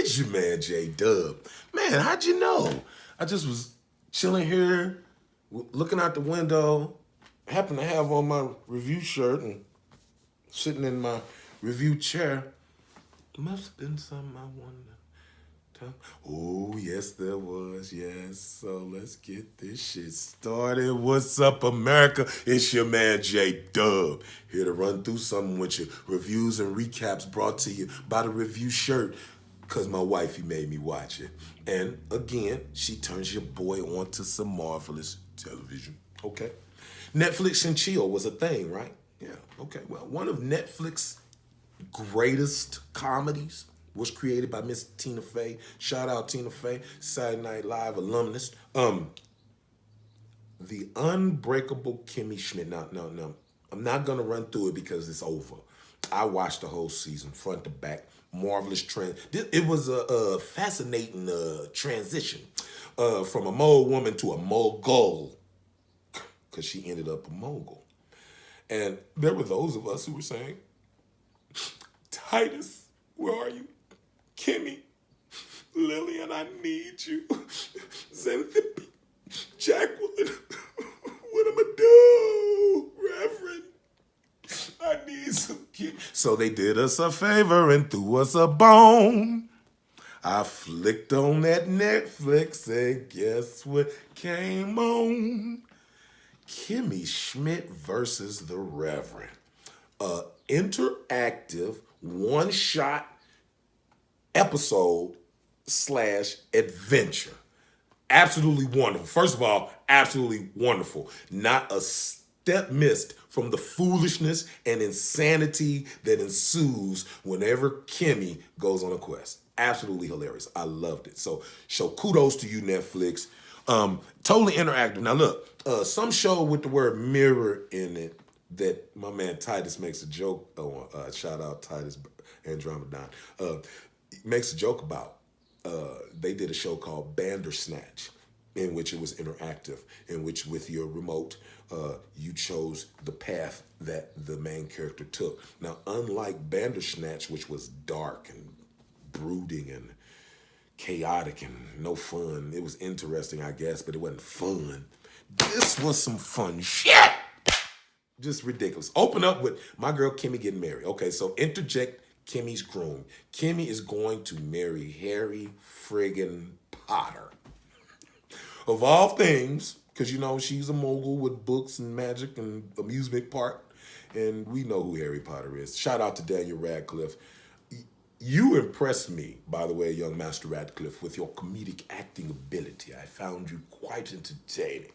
It's your man J Dub. Man, how'd you know? I just was chilling here, looking out the window. Happened to have on my review shirt and sitting in my review chair. Must have been something I wanted to talk. Oh, yes, there was. Yes. So let's get this shit started. What's up, America? It's your man J Dub. Here to run through something with you. Reviews and recaps brought to you by the review shirt. Cause my wifey made me watch it. And again, she turns your boy onto some marvelous television. Okay. Netflix and chill was a thing, right? Yeah. Okay. Well, one of Netflix's greatest comedies was created by Miss Tina Fey. Shout out Tina Fey, Saturday Night Live alumnus. The Unbreakable Kimmy Schmidt. No. I'm not gonna run through it because it's over. I watched the whole season, front to back. Marvelous trend. It was a fascinating transition from a mole woman to a mogul, because she ended up a mogul. And there were those of us who were saying, Titus, where are you? Kimmy, Lillian, I need you. Xanthippe, Jacqueline, what am I do? Reverend, I need some kids. So they did us a favor and threw us a bone. I flicked on that Netflix and guess what came on? Kimmy Schmidt versus the Reverend. A interactive one-shot episode slash adventure. Absolutely wonderful. First of all, absolutely wonderful. Not a step missed from the foolishness and insanity that ensues whenever Kimmy goes on a quest. Absolutely hilarious. I loved it. So kudos to you, Netflix. Totally interactive. Now look, some show with the word mirror in it that my man Titus makes a joke on. Shout out Titus Andromedon. Makes a joke about. They did a show called Bandersnatch, in which it was interactive, in which with your remote, you chose the path that the main character took. Now, unlike Bandersnatch, which was dark and brooding and chaotic and no fun, it was interesting, I guess, but it wasn't fun. This was some fun shit. Just ridiculous. Open up with my girl Kimmy getting married. Okay, so interject Kimmy's groom. Kimmy is going to marry Harry friggin' Potter. Of all things, because you know she's a mogul with books and magic and amusement park, and we know who Harry Potter is. Shout out to Daniel Radcliffe. You impressed me, by the way, young Master Radcliffe, with your comedic acting ability. I found you quite entertaining.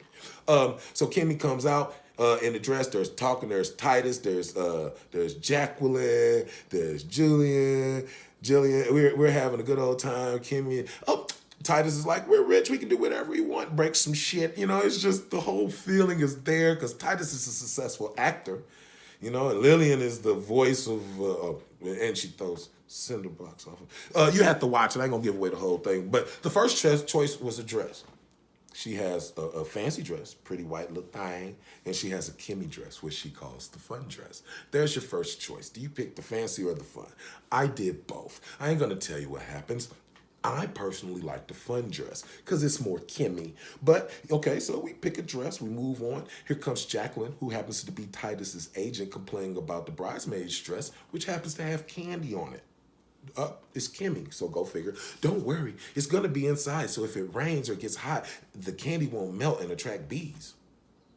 So Kimmy comes out in the dress. There's talking. There's Titus. There's Jacqueline. There's Jillian. We're having a good old time. Kimmy. Oh, Titus is like, we're rich. We can do whatever we want. Break some shit. You know, it's just the whole feeling is there because Titus is a successful actor. You know, and Lillian is the voice of, and she throws cinder blocks off. You have to watch it. I ain't gonna give away the whole thing. But the first choice was a dress. She has a fancy dress, pretty white little thing, and she has a Kimmy dress, which she calls the fun dress. There's your first choice. Do you pick the fancy or the fun? I did both. I ain't gonna tell you what happens. I personally like the fun dress because it's more Kimmy. But, okay, so we pick a dress, we move on. Here comes Jacqueline, who happens to be Titus's agent, complaining about the bridesmaid's dress, which happens to have candy on it. It's Kimmy, so go figure. Don't worry, it's gonna be inside, so if it rains or gets hot, the candy won't melt and attract bees.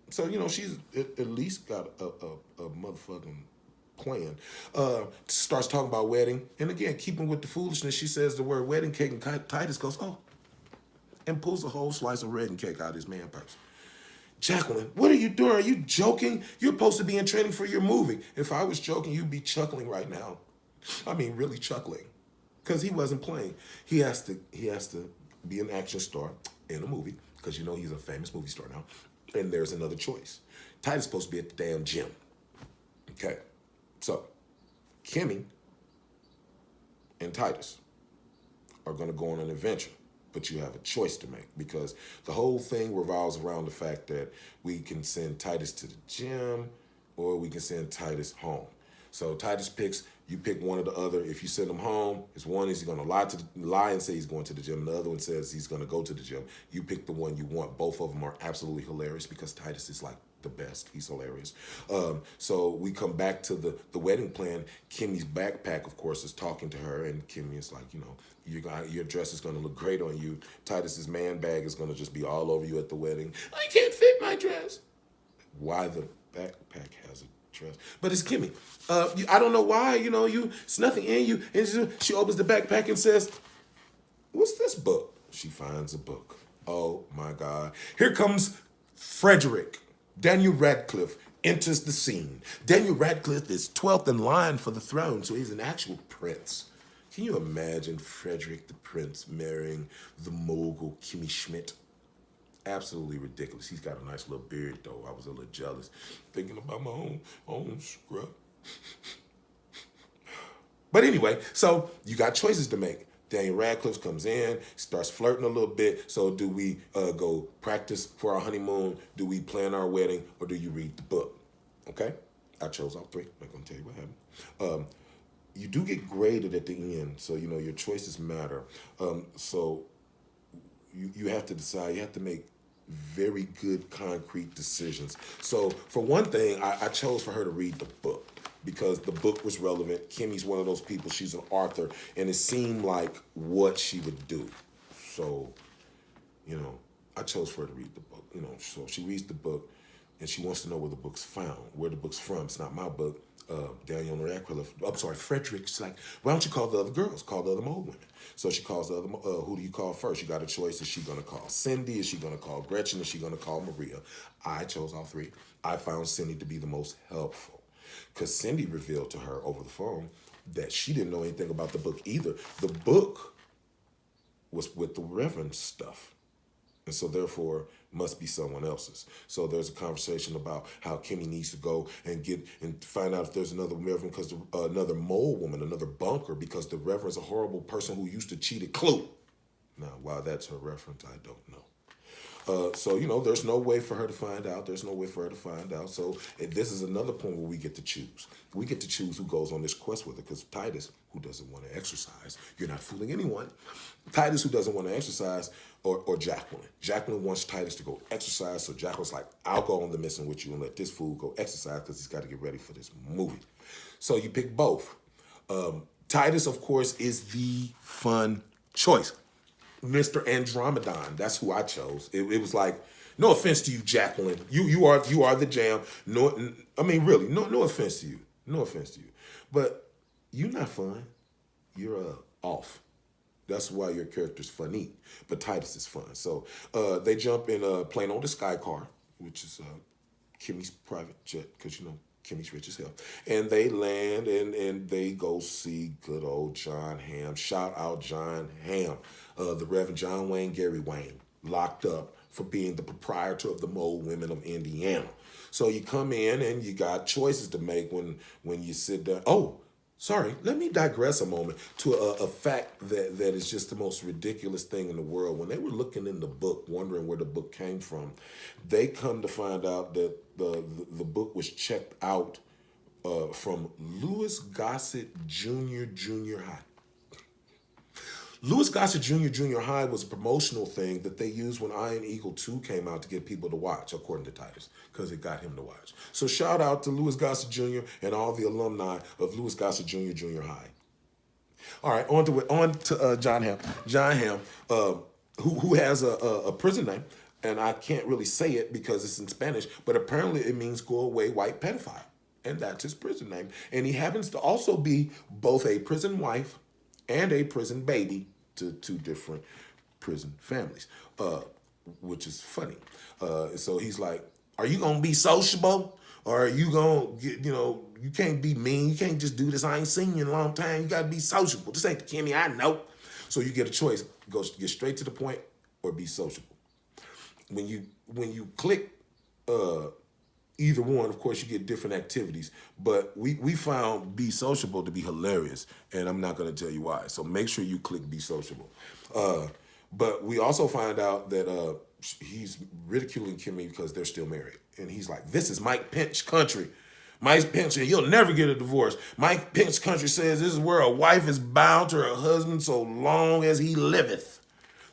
So, you know, she's at least got a motherfucking plan. Starts talking about wedding. And again, keeping with the foolishness, she says the word wedding cake, and Titus goes, oh, and pulls a whole slice of wedding cake out of his man purse. Jacqueline, what are you doing? Are you joking? You're supposed to be in training for your movie. If I was joking, you'd be chuckling right now. I mean, really chuckling. Because he wasn't playing. He has to be an action star in a movie, because you know he's a famous movie star now. And there's another choice. Titus is supposed to be at the damn gym. Okay. So, Kimmy and Titus are going to go on an adventure, but you have a choice to make because the whole thing revolves around the fact that we can send Titus to the gym or we can send Titus home. So Titus picks You pick one or the other. If you send him home, it's one is he's gonna lie and say he's going to the gym. The other one says he's gonna go to the gym. You pick the one you want. Both of them are absolutely hilarious because Titus is like the best. He's hilarious. So we come back to the wedding plan. Kimmy's backpack, of course, is talking to her, and Kimmy is like, your dress is gonna look great on you. Titus's man bag is gonna just be all over you at the wedding. I can't fit my dress. Why the backpack has a dress? But it's Kimmy. I don't know why. It's nothing in you. And she opens the backpack and says, "What's this book?" She finds a book. Oh my God! Here comes Frederick. Daniel Radcliffe enters the scene. Daniel Radcliffe is 12th in line for the throne, so he's an actual prince. Can you imagine Frederick the Prince marrying the mogul Kimmy Schmidt? Absolutely ridiculous. He's got a nice little beard, though. I was a little jealous, thinking about my own scrub. But anyway, so you got choices to make. Daniel Radcliffe comes in, starts flirting a little bit. So do we go practice for our honeymoon? Do we plan our wedding? Or do you read the book? Okay? I chose all three. I'm not going to tell you what happened. You do get graded at the end. So, your choices matter. So you have to decide. You have to make very good, concrete decisions. So for one thing, I chose for her to read the book because the book was relevant. Kimmy's one of those people, she's an author, and it seemed like what she would do. So, I chose for her to read the book. So she reads the book, and she wants to know where the book's found, where the book's from. It's not my book. Daniel Radcliffe, Frederick's like, why don't you call the other girls? Call the other old women. So she calls the other, who do you call first? You got a choice. Is she going to call Cindy? Is she going to call Gretchen? Is she going to call Maria? I chose all three. I found Cindy to be the most helpful because Cindy revealed to her over the phone that she didn't know anything about the book either. The book was with the Reverend stuff. And so therefore must be someone else's. So there's a conversation about how Kimmy needs to go and find out if there's another Reverend, because another mole woman, another bunker, because the Reverend's a horrible person who used to cheat at Clue. Now, why that's her reference, I don't know. So, there's no way for her to find out. So this is another point where we get to choose. We get to choose who goes on this quest with her, because Titus, who doesn't want to exercise, you're not fooling anyone. Titus, who doesn't want to exercise, or Jacqueline. Jacqueline wants Titus to go exercise, so Jacqueline's like, I'll go on the mission with you and let this fool go exercise because he's got to get ready for this movie. So you pick both. Titus, of course, is the fun choice. Mr. Andromedon, that's who I chose. It was like, no offense to you, Jacqueline. You are the jam. No, I mean really, no offense to you. No offense to you. But you're not fun. You're off. That's why your character's funny. But Titus is fun. So they jump in a plane on the Sky Car, which is Kimmy's private jet, because Kimmy's rich as hell. And they land and they go see good old John Hamm. Shout out John Hamm. The Reverend John Wayne Gary Wayne, locked up for being the proprietor of the Mole Women of Indiana. So you come in and you got choices to make when you sit down. Oh, sorry, let me digress a moment to a fact that is just the most ridiculous thing in the world. When they were looking in the book, wondering where the book came from, they come to find out that the book was checked out from Louis Gossett Junior High. Louis Gossett Junior High was a promotional thing that they used when Iron Eagle 2 came out to get people to watch, according to Titus, because it got him to watch. So shout out to Louis Gossett Jr. and all the alumni of Louis Gossett Junior High. All right, on to John Hamm. John Hamm, who has a prison name, and I can't really say it because it's in Spanish, but apparently it means go away white pedophile, and that's his prison name. And he happens to also be both a prison wife and a prison baby to two different prison families, which is funny. So he's like, are you going to be sociable? Or are you going to get, you can't be mean. You can't just do this. I ain't seen you in a long time. You got to be sociable. This ain't the Kimmy I know. So you get a choice. Get straight to the point or be sociable. When you click either one, of course, you get different activities. But we found Be Sociable to be hilarious, and I'm not going to tell you why. So make sure you click Be Sociable. But we also find out that he's ridiculing Kimmy because they're still married. And he's like, this is Mike Pence country. Mike Pence said, you'll never get a divorce. Mike Pence country says this is where a wife is bound to her husband so long as he liveth.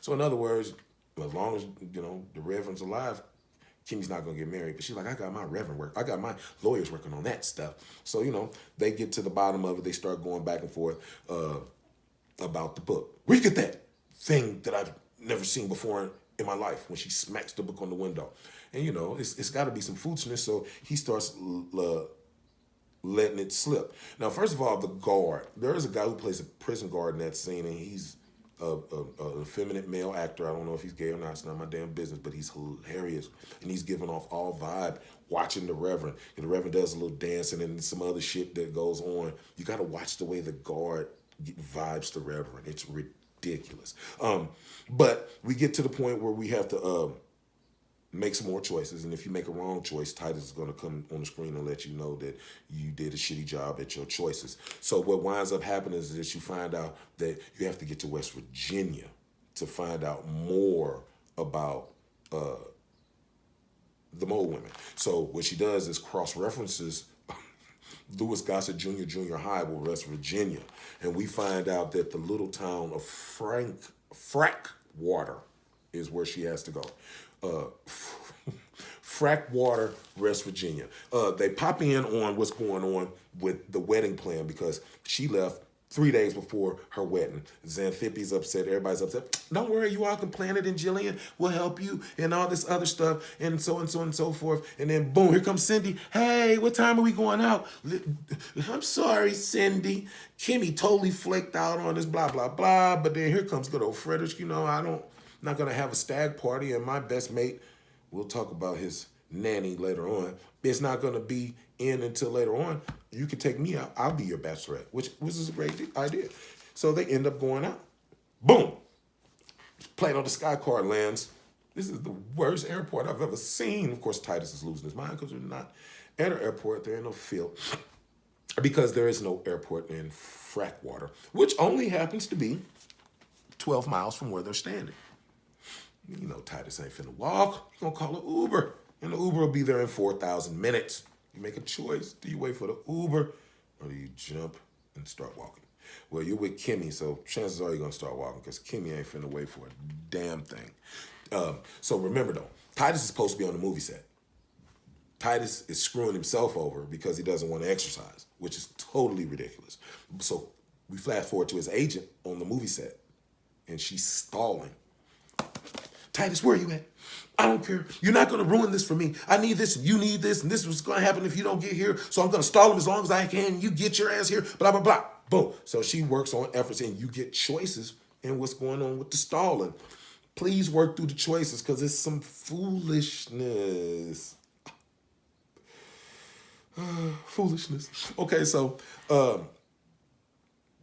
So in other words, as long as, the Reverend's alive, Kimmy's not going to get married. But she's like, I got my Reverend work. I got my lawyers working on that stuff. So, they get to the bottom of it. They start going back and forth about the book. Where you get that thing that I've never seen before in my life, when she smacks the book on the window? And, it's got to be some foolishness. So he starts letting it slip. Now, first of all, the guard. There is a guy who plays a prison guard in that scene, and he's a effeminate male actor. I don't know if he's gay or not. It's not my damn business, but he's hilarious. And he's giving off all vibe watching the Reverend. And the Reverend does a little dancing and some other shit that goes on. You got to watch the way the guard vibes the Reverend. It's ridiculous. But we get to the point where we have to make some more choices. And if you make a wrong choice, Titus is going to come on the screen and let you know that you did a shitty job at your choices. So what winds up happening is that you find out that you have to get to West Virginia to find out more about the mole women. So what she does is cross-references Lewis Gossett Jr. Junior High with West Virginia. And we find out that the little town of Frackwater is where she has to go. Frackwater, West Virginia. They pop in on what's going on with the wedding plan because she left 3 days before her wedding. Xanthippy's upset. Everybody's upset. Don't worry, you all can plan it, and Jillian will help you, and all this other stuff, and so and so and so forth. And then boom, here comes Cindy. Hey, what time are we going out? I'm sorry, Cindy. Kimmy totally flaked out on this, blah blah blah. But then here comes good old Frederick. I'm not gonna have a stag party, and my best mate, we'll talk about his nanny later on. It's not gonna be in until later on. You can take me out. I'll be your bachelorette, which is a great idea. So they end up going out. Boom. Plane on the Sky Card lands. This is the worst airport I've ever seen. Of course, Titus is losing his mind because we're not at an airport. There ain't no field. Because there is no airport in Frackwater, which only happens to be 12 miles from where they're standing. Titus ain't finna walk. He's gonna call an Uber. And the Uber will be there in 4,000 minutes. You make a choice. Do you wait for the Uber or do you jump and start walking? Well, you're with Kimmy, so chances are you're going to start walking because Kimmy ain't finna wait for a damn thing. So remember, though, Titus is supposed to be on the movie set. Titus is screwing himself over because he doesn't want to exercise, which is totally ridiculous. So we flash forward to his agent on the movie set, and she's stalling. Titus, where are you at? I don't care. You're not going to ruin this for me. I need this, and you need this, and this is what's going to happen if you don't get here. So I'm going to stall him as long as I can. You get your ass here, blah, blah, blah. Boom. So she works on efforts, and you get choices in what's going on with the stalling. Please work through the choices because it's some foolishness. Foolishness. Okay, so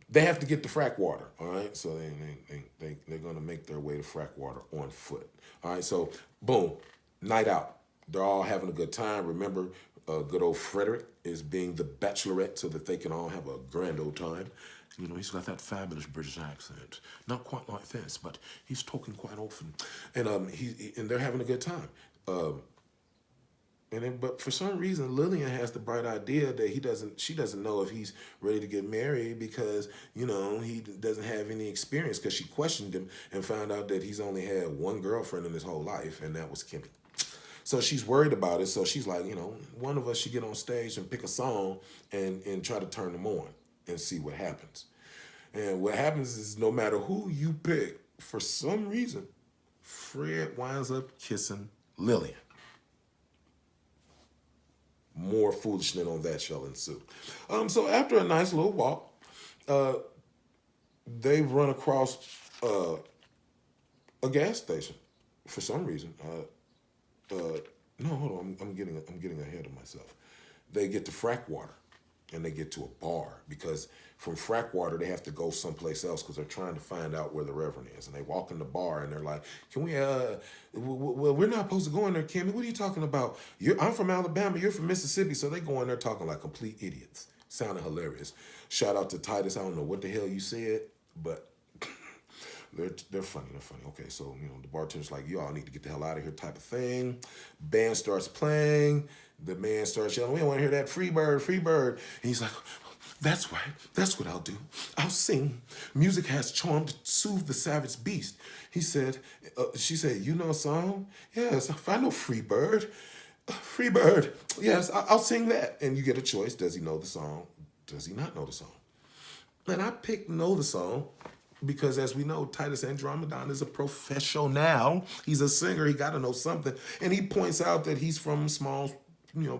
they have to get to Frackwater, all right? So they're going to make their way to Frackwater on foot. All right, so boom, night out. They're all having a good time. Remember, good old Frederick is being the bachelorette so that they can all have a grand old time. He's got that fabulous British accent. Not quite like this, but he's talking quite often. And and they're having a good time. But for some reason, Lillian has the bright idea that she doesn't know if he's ready to get married because, he doesn't have any experience because she questioned him and found out that he's only had one girlfriend in his whole life, and that was Kimmy. So she's worried about it. So she's like, one of us should get on stage and pick a song and try to turn them on and see what happens. And what happens is no matter who you pick, for some reason, Fred winds up kissing Lillian. More foolishness on that shall ensue. So after a nice little walk, they run across a gas station for some reason. No, hold on. I'm getting ahead of myself. They get to Frackwater, and they get to a bar because from Frackwater they have to go someplace else because they're trying to find out where the Reverend is. And they walk in the bar and they're like, "Can we? Well, we're not supposed to go in there, Kimmy. What are you talking about? I'm from Alabama. You're from Mississippi." So they go in there talking like complete idiots. Sounded hilarious. Shout out to Titus. I don't know what the hell you said, but They're funny. They're funny. Okay, so the bartender's like, "You all need to get the hell out of here," type of thing. Band starts playing. The man starts yelling, "We don't want to hear that, free bird, free bird." And he's like, "That's right. That's what I'll do. I'll sing. Music has charm to soothe the savage beast." He said. She said, "You know a song?" "Yes, I know Free Bird. Free Bird. Yes, I'll sing that." And you get a choice. Does he know the song? Does he not know the song? And I picked Know the Song because, as we know, Titus Andromedon is a professional now. He's a singer. He got to know something. And he points out that he's from a small,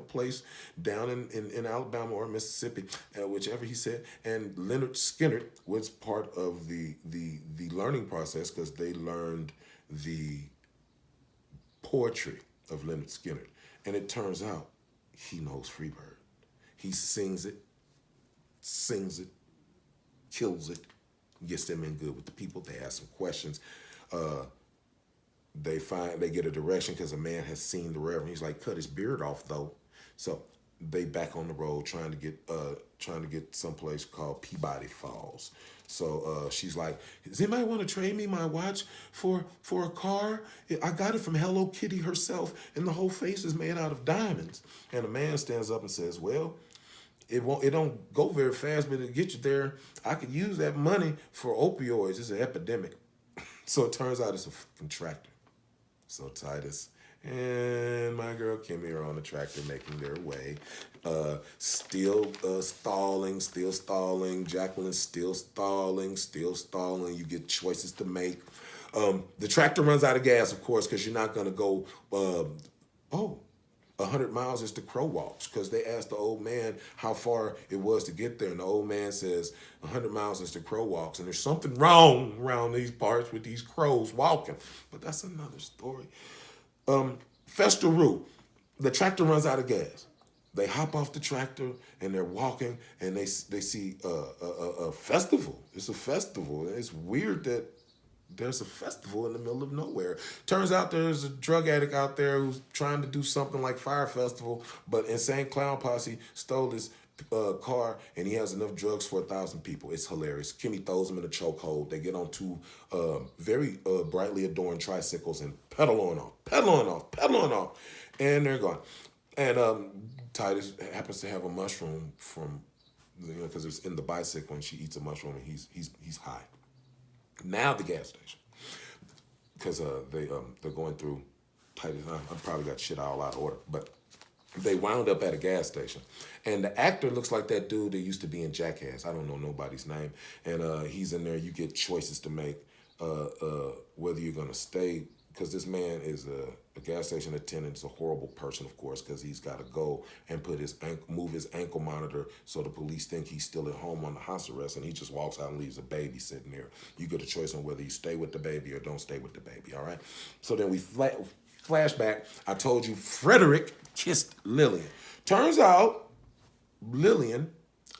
place down in Alabama or Mississippi, whichever he said. And Leonard Skinner was part of the learning process because they learned the poetry of Leonard Skinner. And it turns out he knows Freebird. He sings it, kills it, gets them in good with the people. They ask some questions. They get a direction because a man has seen the Reverend. He's like, "Cut his beard off though." So they back on the road trying to get someplace called Peabody Falls. So she's like, "Does anybody want to trade me my watch for a car? I got it from Hello Kitty herself, and the whole face is made out of diamonds." And a man stands up and says, "Well, it don't go very fast, but it'll get you there. I could use that money for opioids. It's an epidemic." So it turns out it's a fucking tractor. So Titus and my girl Kimmy are on the tractor making their way. Still stalling. Jacqueline's still stalling. You get choices to make. The tractor runs out of gas, of course, because you're not going to go, 100 miles is to Crow Walks, because they asked the old man how far it was to get there, and the old man says 100 miles is to Crow Walks, and there's something wrong around these parts with these crows walking, but that's another story. Festal the tractor runs out of gas. They hop off the tractor and they're walking, and they see a festival. It's a festival. It's weird that there's a festival in the middle of nowhere. Turns out there's a drug addict out there who's trying to do something like Fire Festival, but Insane Clown Posse stole his car, and he has enough drugs for 1,000 people. It's hilarious. Kimmy throws him in a chokehold. They get on two very brightly adorned tricycles and pedal on off, and they're gone. And Titus happens to have a mushroom from, because it's in the bicycle, and she eats a mushroom, and he's high. Now the gas station, because they're going through Titus. I probably got shit all out of order, but they wound up at a gas station, and the actor looks like that dude that used to be in Jackass. I don't know nobody's name, and he's in there. You get choices to make, whether you're gonna stay, because this man is a gas station attendant. Is a horrible person, of course, because he's got to go and move his ankle monitor so the police think he's still at home on the house arrest, and he just walks out and leaves a baby sitting there. You get a choice on whether you stay with the baby or don't stay with the baby. All right. So then we flashback. I told you Frederick kissed Lillian. Turns out Lillian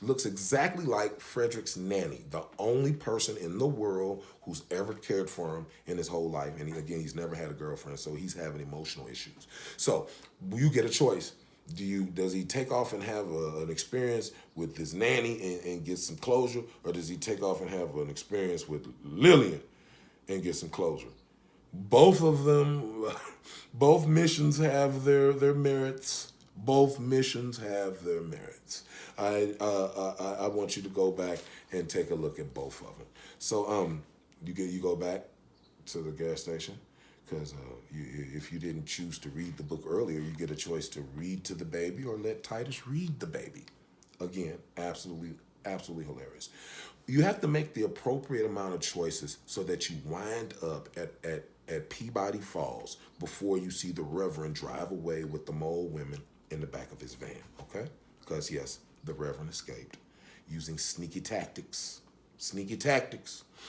looks exactly like Frederick's nanny, the only person in the world who's ever cared for him in his whole life. And he's never had a girlfriend, so he's having emotional issues. So you get a choice. Does he take off and have an experience with his nanny and get some closure, or does he take off and have an experience with Lillian and get some closure? Both of them, both missions have their merits. Both missions have their merits. I want you to go back and take a look at both of them. So you go back to the gas station, because if you didn't choose to read the book earlier, you get a choice to read to the baby or let Titus read the baby. Again, absolutely hilarious. You have to make the appropriate amount of choices so that you wind up at Peabody Falls before you see the Reverend drive away with the mole women in the back of his van, okay? Because, yes, the Reverend escaped using sneaky tactics,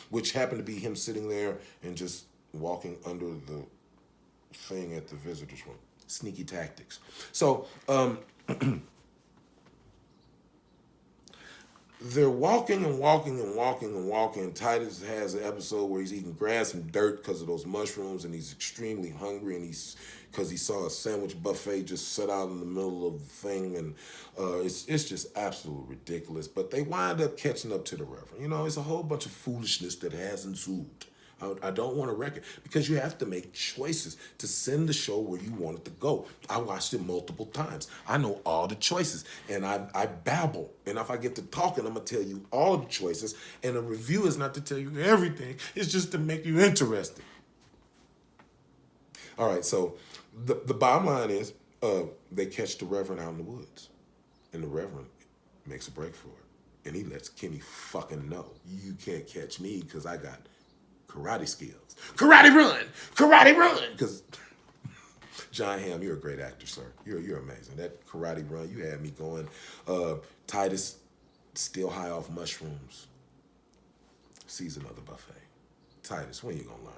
which happened to be him sitting there and just walking under the thing at the visitor's room. Sneaky tactics. So, they're walking. Titus has an episode where he's eating grass and dirt because of those mushrooms, and he's extremely hungry, and because he saw a sandwich buffet just set out in the middle of the thing, and it's just absolutely ridiculous. But they wind up catching up to the Reverend. It's a whole bunch of foolishness that has ensued. I don't want to wreck it because you have to make choices to send the show where you want it to go. I watched it multiple times. I know all the choices and I babble. And if I get to talking, I'm going to tell you all the choices. And a review is not to tell you everything. It's just to make you interested. All right, so the bottom line is they catch the Reverend out in the woods. And the Reverend makes a break for it. And he lets Kimmy fucking know, you can't catch me because I got karate skills. Karate run! Karate run! Because John Hamm, you're a great actor, sir. You're amazing. That karate run, you had me going. Titus, still high off mushrooms. Sees another buffet. Titus, when you gonna learn?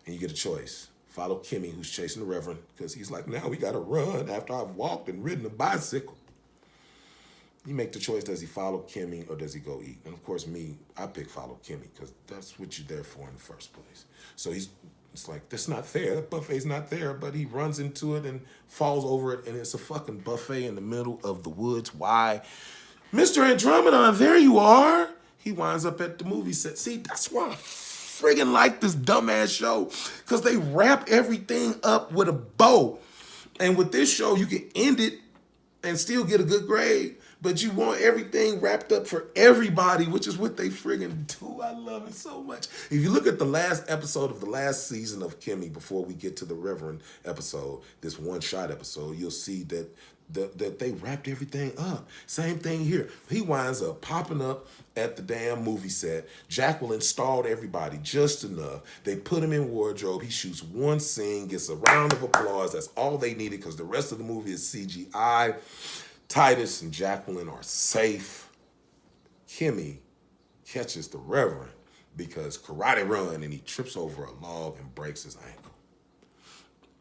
And you get a choice. Follow Kimmy, who's chasing the Reverend, because he's like, now we gotta run after I've walked and ridden a bicycle. You make the choice, does he follow Kimmy or does he go eat? And of course, I pick follow Kimmy because that's what you're there for in the first place. So it's like, that's not fair. That buffet's not there, but he runs into it and falls over it, and it's a fucking buffet in the middle of the woods. Why? Mr. Andromeda, there you are. He winds up at the movie set. See, that's why I friggin' like this dumbass show, because they wrap everything up with a bow. And with this show, you can end it and still get a good grade. But you want everything wrapped up for everybody, which is what they friggin' do. I love it so much. If you look at the last episode of the last season of Kimmy, before we get to the Reverend episode, this one-shot episode, you'll see that they wrapped everything up. Same thing here. He winds up popping up at the damn movie set. Jacqueline stalled everybody just enough. They put him in wardrobe. He shoots one scene, gets a round of applause. That's all they needed because the rest of the movie is CGI. Titus and Jacqueline are safe. Kimmy catches the Reverend because karate run, and he trips over a log and breaks his ankle.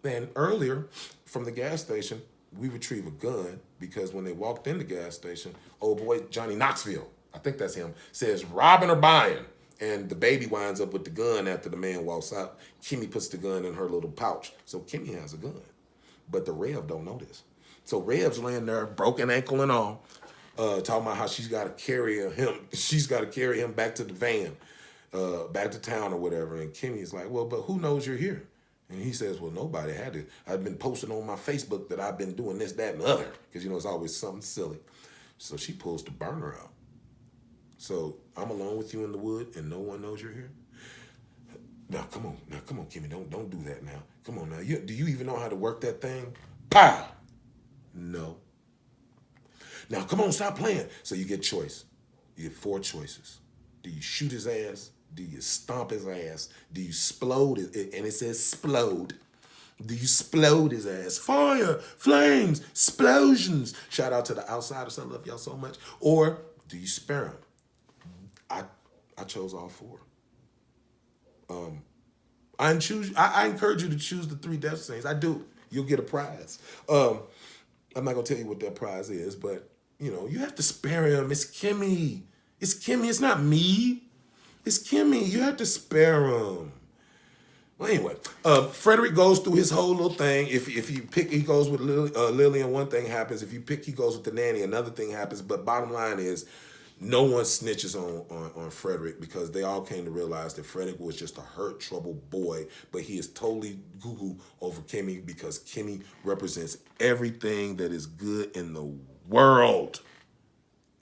Then earlier from the gas station, we retrieve a gun because when they walked in the gas station, old boy Johnny Knoxville, I think that's him, says robbing or buying. And the baby winds up with the gun after the man walks out. Kimmy puts the gun in her little pouch. So Kimmy has a gun. But the Rev don't know this. So Rev's laying there, broken ankle and all, talking about how she's got to carry him back to the van, back to town or whatever. And Kimmy's like, well, but who knows you're here? And he says, well, nobody had to. I've been posting on my Facebook that I've been doing this, that, and the other. Because, it's always something silly. So she pulls the burner out. So I'm alone with you in the wood and no one knows you're here? Now, come on, Kimmy, don't do that now. Come on now. Do you even know how to work that thing? Pow! No. Now, come on, stop playing. So you get choice. You get 4 choices. Do you shoot his ass? Do you stomp his ass? Do you explode it? And it says explode. Do you explode his ass? Fire, flames, explosions. Shout out to the Outsiders. I love y'all so much. Or do you spare him? I chose all 4. I encourage you to choose the 3 death scenes. I do. You'll get a prize. I'm not going to tell you what that prize is, but, you have to spare him. It's Kimmy. It's Kimmy. It's not me. It's Kimmy. You have to spare him. Well, anyway, Frederick goes through his whole little thing. If you pick, he goes with Lillian, one thing happens. If you pick, he goes with the nanny, another thing happens. But bottom line is, no one snitches on Frederick because they all came to realize that Frederick was just a hurt, troubled boy, but he is totally goo-goo over Kimmy because Kimmy represents everything that is good in the world.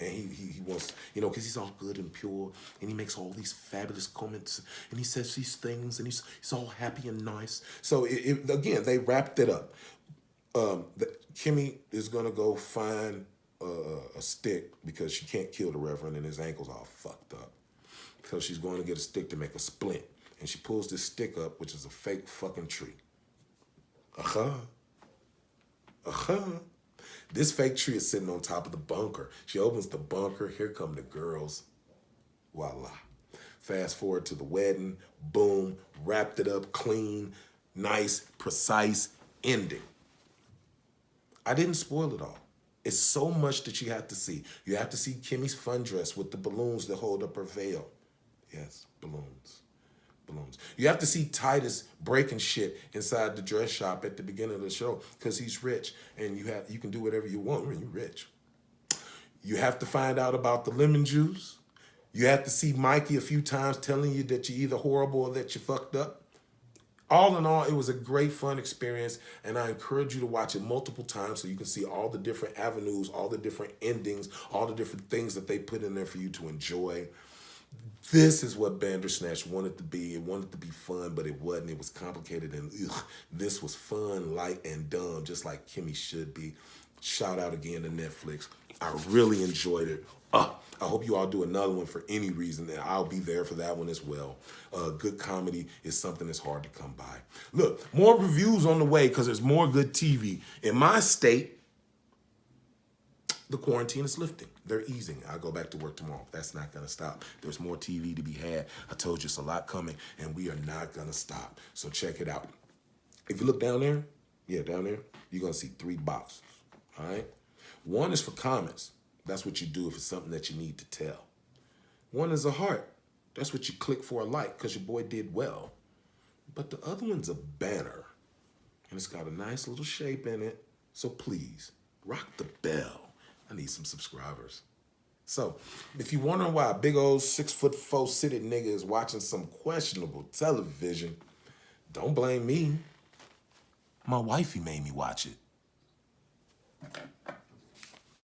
And he wants, because he's all good and pure, and he makes all these fabulous comments, and he says these things, and he's all happy and nice. So, again, they wrapped it up. Kimmy is going to go find a stick because she can't kill the Reverend and his ankle's all fucked up. So she's going to get a stick to make a splint. And she pulls this stick up, which is a fake fucking tree. This fake tree is sitting on top of the bunker. She opens the bunker. Here come the girls. Voila. Fast forward to the wedding. Boom. Wrapped it up clean, nice, precise ending. I didn't spoil it all. It's so much that you have to see. You have to see Kimmy's fun dress with the balloons that hold up her veil. Yes, balloons. You have to see Titus breaking shit inside the dress shop at the beginning of the show because he's rich and you can do whatever you want when you're rich. You have to find out about the lemon juice. You have to see Mikey a few times telling you that you're either horrible or that you fucked up. All in all, it was a great, fun experience, and I encourage you to watch it multiple times so you can see all the different avenues, all the different endings, all the different things that they put in there for you to enjoy. This is what Bandersnatch wanted to be. It wanted to be fun, but it wasn't. It was complicated, and this was fun, light, and dumb, just like Kimmy should be. Shout out again to Netflix. I really enjoyed it. I hope you all do another one for any reason, and I'll be there for that one as well. Good comedy is something that's hard to come by. Look, more reviews on the way because there's more good TV. In my state, the quarantine is lifting. They're easing. I'll go back to work tomorrow. That's not going to stop. There's more TV to be had. I told you it's a lot coming, and we are not going to stop. So check it out. If you look down there, down there, you're going to see 3 boxes, all right? One is for comments. That's what you do if it's something that you need to tell. One is a heart. That's what you click for a like because your boy did well. But the other one's a banner, and it's got a nice little shape in it. So please, rock the bell. I need some subscribers. So, if you're wondering why a big old 6'4" city nigga is watching some questionable television, don't blame me. My wifey made me watch it.